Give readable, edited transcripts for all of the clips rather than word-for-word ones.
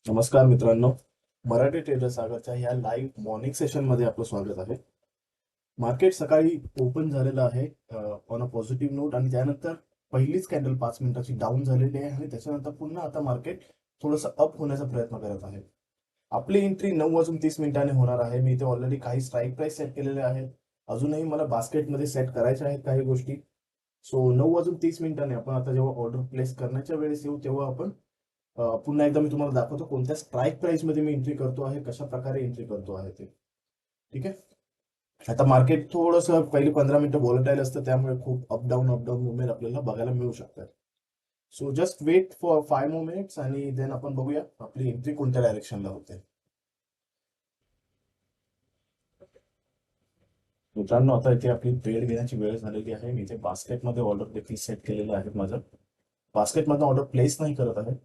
नमस्कार मित्रांनो. मराठी ट्रेडर सागरच्या ह्या लाईव्ह मॉर्निंग सेशन मध्ये आपलं स्वागत आहे. मार्केट सकाळी ओपन झालेलं आहे ऑन अ पॉझिटिव्ह नोट, आणि त्यानंतर पहिलीच कॅन्डल 5 मिनिटाची डाऊन झालेली आहे आणि त्याच्यानंतर पुन्हा आता मार्केट थोडंसं अप होण्याचा प्रयत्न करत आहे. आपली एंट्री 9:30 होणार आहे. मी इथे ऑलरेडी काही स्ट्राईक प्राइस सेट केलेले आहेत. अजूनही मला बास्केटमध्ये सेट करायच्या आहेत काही गोष्टी. सो 9:30 आपण आता जेव्हा ऑर्डर प्लेस करण्याच्या वेळेस येऊ तेव्हा आपण पुन्हा एकदा मी तुम्हाला दाखवतो कोणत्या स्ट्राईक प्राइस मध्ये मी एंट्री करतो आहे, कशा प्रकारे एंट्री करतो आहे ते. ठीक आहे. आता मार्केट थोडंसं पहिली 15 मिनिटं व्हॉलेटाईल असतं, त्यामुळे खूप अप डाऊन मुवमेंट आपल्याला बघायला मिळू शकतात. So just wait for 5 more minutes आणि देन आपण बघूया आपली एंट्री कोणत्या डायरेक्शनला होते. मित्रांनो, आता इथे आपली ट्रेड घेण्याची वेळ झालेली आहे. मी इथे बास्केटमध्ये ऑर्डर देखील सेट केलेलं आहे. माझं बास्केटमध्ये ऑर्डर प्लेस नाही करत आहे.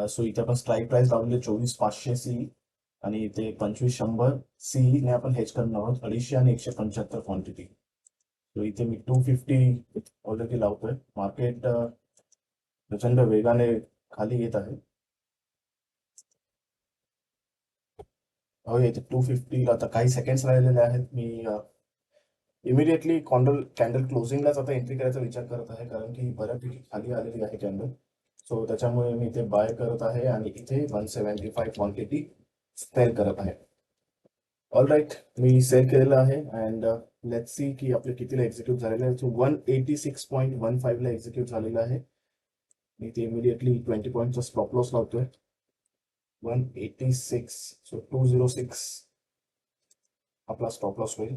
सो इथे आपण स्ट्राईक प्राइस लावले 24,500 सी, आणि इथे 2500 सी ने आपण हेज करणार आहोत 250 आणि 175 क्वांटिटी. सो इथे मी 250 ऑलरेडी लावतोय. मार्केट प्रचंड वेगाने खाली येत आहे. इथे 250 आता काही सेकंड्स राहिलेले आहेत. मी इमिडिएटली कॅन्डल क्लोजिंगलाच आता एंट्री करायचा विचार करत आहे, कारण की बऱ्यापैकी खाली आलेली आहे कॅन्डल. सो त्याच्यामुळे मी इथे बाय करत आहे आणि इथे 175 क्वांटिटी सेल करत आहे. ऑल राईट, मी सेल केलेलं आहे. अँड लेट्स सी की आपले कितीला एक्झिक्यूट झालेलं आहे. सो 186.15 ला एक्झिक्यूट झालेलं आहे. मी इथे इमिडिएटली 20 पॉईंटचा स्टॉप लॉस लावतोय. 186, सो 206 आपला स्टॉप लॉस होईल.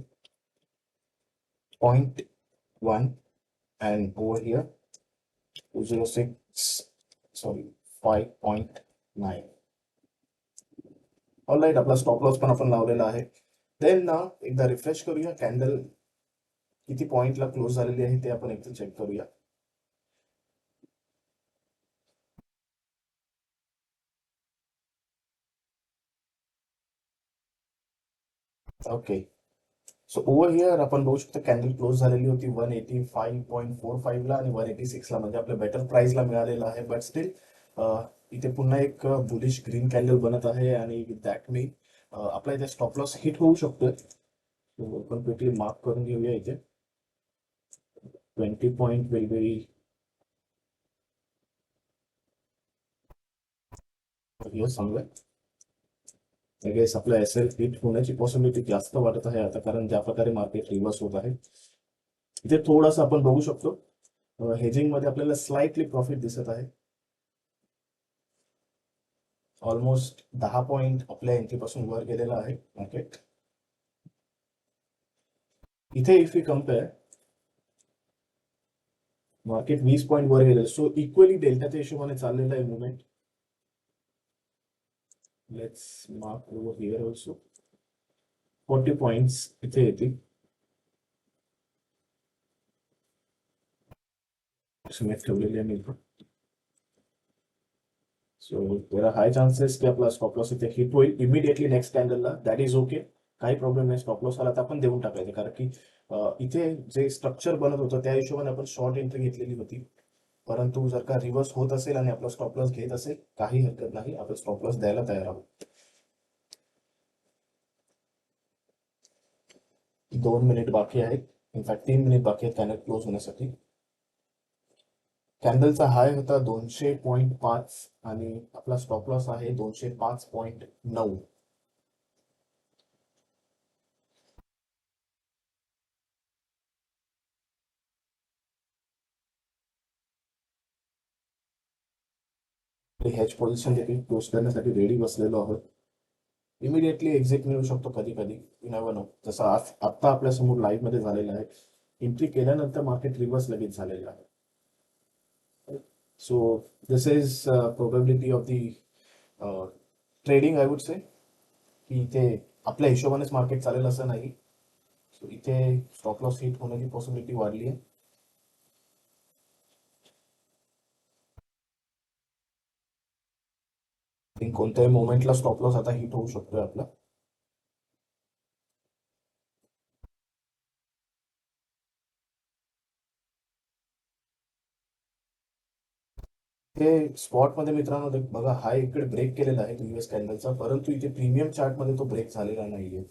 0.1 and over here 206, sorry 5.9. All right, आपला स्टॉप लॉस पण आपण लावलेला आहे. देन ना एकदा रिफ्रेश करूया, कॅन्डल किती पॉइंटला क्लोज झालेली आहे ते आपण एकदा चेक करूया. ओके. सो ओव्हर हिअर आपण बघू शकतो कॅन्डल क्लोज झालेली होती 185.45 ला आणि 186 ला, म्हणजे आपल्या बेटर प्राइसला मिळालेला आहे. बट स्टील इथे पुन्हा एक बुलिश ग्रीन कॅन्डल बनत आहे, आणि विथ दॅट मी आपला इथे स्टॉप लॉस हिट होऊ शकतोय. आपण क्विकली मार्क करून घेऊया. इथे 20 पॉईंट वेगवेगळी सांगूया. गेस आपल्या एस एल हिट होण्याची पॉसिबिलिटी जास्त वाटत आहे आता, कारण ज्या प्रकारे मार्केट रिव्हर्स होत आहे. इथे थोडंसं आपण बघू शकतो हेजिंग मध्ये आपल्याला स्लाइटली प्रॉफिट दिसत आहे. ऑलमोस्ट 10 पॉईंट आपल्या एंट्री पासून वर गेलेला आहे मार्केट. इथे if you compare, market 20 point वर गेले. सो इक्वली डेल्टाच्या हिशोबाने चाललेला आहे movement. Let's mark over here also 40 points इथे येतील. ठेवलेली आहे मी. So there are high chances की आपला स्टॉप लॉस इथे हिट होईल इमिडिएटली नेक्स्ट कॅन्डलला. दॅट इज ओके, काही प्रॉब्लेम नाही. स्टॉप लॉस आला तर आपण देऊन टाकायचं, कारण की इथे जे स्ट्रक्चर बनत होतं त्या हिशोबाने आपण शॉर्ट एंट्री घेतलेली होती. परंतु जर का रिव्हर्स होत असेल आणि आपला स्टॉप लॉस घेत असेल, काही हरकत नाही, आपण स्टॉप लॉस द्यायला तयार आहोत. 2 मिनिट बाकी आहेत, इनफॅक्ट 3 मिनिट बाकी आहेत कॅन्डल क्लोज होण्यासाठी. कॅन्डलचा हाय होता 200.5 आणि आपला स्टॉप लॉस आहे 205.9. हॅच पोझिशन देखील क्लोज करण्यासाठी रेडी बसलेलो आहोत. इमिडिएटली एक्झिट मिळू शकतो कधी कधी, यू नेव्हर नो. जसं आज आत्ता आपल्या समोर लाईव्ह मध्ये झालेलं आहे. एंट्री केल्यानंतर मार्केट रिव्हर्स लगेच झालेलं आहे. So this is probability of the trading, I would say, की इथे आपल्या हिशोबानेच मार्केट चालेल असं नाही. सो इथे स्टॉप लॉस हिट होण्याची पॉसिबिलिटी वाढली आहे. कोणत्याही मोमेंटला स्टॉप लॉस आता हिट होऊ शकतोय आपला. इथे स्पॉट मध्ये मित्रांनो बघा हा इकडे ब्रेक केलेला आहे प्रिव्हियस कॅन्डलचा, परंतु इथे प्रीमियम चार्ट मध्ये तो ब्रेक झालेला नाहीये.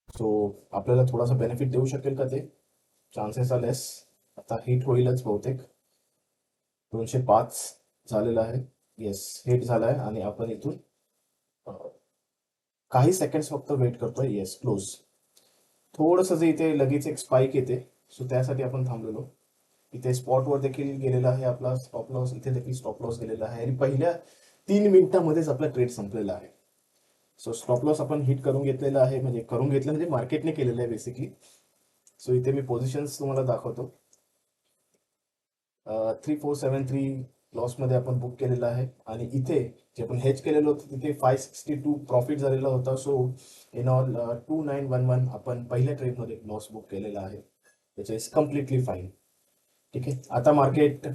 सो आपल्याला थोडासा बेनिफिट देऊ शकेल का ते? चान्सेस आर लेस. आता हिट होईलच बहुतेक. 205 झालेला आहे. येस, हिट झालाय आणि आपण इथून काही सेकंड्स फक्त वेट करतोय. Yes, close. थोडंसं जे इथे लगेच एक स्पाइक येते, सो त्यासाठी आपण थांबलेलो. इथे स्पॉटवर देखील गेलेला आहे आपला स्टॉप लॉस, इथे देखील स्टॉप लॉस गेलेला आहे आणि पहिल्या 3 मिनिटांमध्येच आपला ट्रेड संपलेला आहे. सो स्टॉप लॉस आपण हिट करून घेतलेला आहे, म्हणजे मार्केटने केलेलं आहे बेसिकली. सो इथे मी पोझिशन्स तुम्हाला दाखवतो. 3473 लॉस मध्ये आपण बुक केलेला आहे आणि इथे जे आपण हेज केलेलं होतं तिथे 562 प्रॉफिट झालेला होता. सो इन ऑल 2911 आपण पहिल्या ट्रेडमध्ये लॉस बुक केलेला आहे, विच इज कम्प्लिटली फाईन. ठीक आहे. आता मार्केट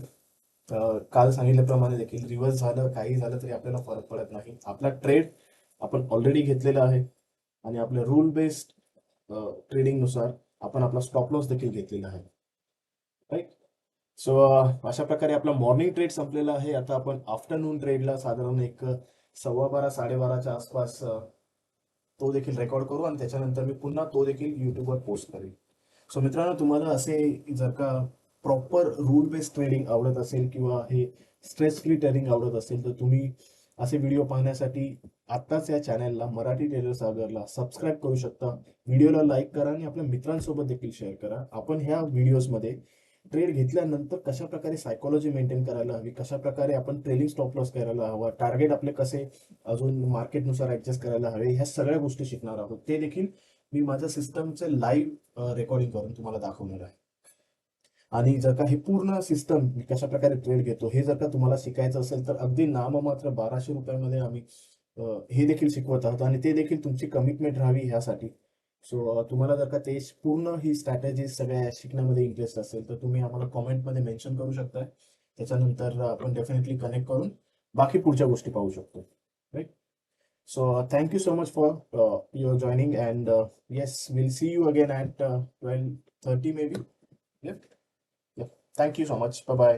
काल सांगितल्याप्रमाणे देखील रिव्हर्स झालं, काही झालं तरी आपल्याला फरक पडत नाही. आपला ट्रेड आपण ऑलरेडी घेतलेला आहे आणि आपल्या रूल बेस्ड ट्रेडिंग नुसार आपण आपला स्टॉप लॉस देखील घेतलेला आहे. राईट. सो अशा प्रकारे आपला मॉर्निंग ट्रेड संपलेला आहे. आता आपण आफ्टरनून ट्रेडला साधारण एक 12:15 12:30च्या आसपास तो देखील रेकॉर्ड करू आणि त्याच्यानंतर मी पुन्हा तो देखील युट्यूबवर पोस्ट करेन. सो मित्रांनो, तुम्हाला असे जर का प्रॉपर रूल बेस्ड ट्रेडिंग आवडत असेल किंवा हे स्ट्रेस फ्री ट्रेडिंग आवडत असेल तर तुम्ही असे व्हिडिओ पाहण्यासाठी आत्ताच या चॅनलला मराठी ट्रेडर सागरला सबस्क्राईब करू शकता. व्हिडिओला लाईक करा आणि आपल्या मित्रांसोबत देखील शेअर करा. आपण ह्या व्हिडिओजमध्ये ट्रेड घेतल्यानंतर कशा प्रकारे सायकोलॉजी मेंटेन करायला हवी, कशा प्रकारे आपण ट्रेलिंग स्टॉप लॉस करायला हवा, टार्गेट आपले कसे अजून मार्केटनुसार ऍडजस्ट करायला हवे, ह्या सगळ्या गोष्टी शिकणार आहोत. ते देखील मी माझ्या सिस्टमचे लाईव्ह रेकॉर्डिंग करून तुम्हाला दाखवणार आहे. आणि जर का हे पूर्ण सिस्टम मी कशा प्रकारे ट्रेड घेतो हे जर का तुम्हाला शिकायचं असेल तर अगदी नाममात्र 1200 रुपयामध्ये आम्ही हे देखील शिकवत आहोत आणि ते देखील तुमची कमिटमेंट राहावी ह्यासाठी. सो तुम्हाला जर का ते पूर्ण ही स्ट्रॅटेजी सगळ्या शिकण्यामध्ये इंटरेस्ट असेल तर तुम्ही आम्हाला कॉमेंटमध्ये मेन्शन करू शकता. त्याच्यानंतर आपण डेफिनेटली कनेक्ट करून बाकी पुढच्या गोष्टी पाहू शकतो. Right. So thank you so much for your joining and yes, will see you again at 12:30 maybe. Thank you so much. Bye bye.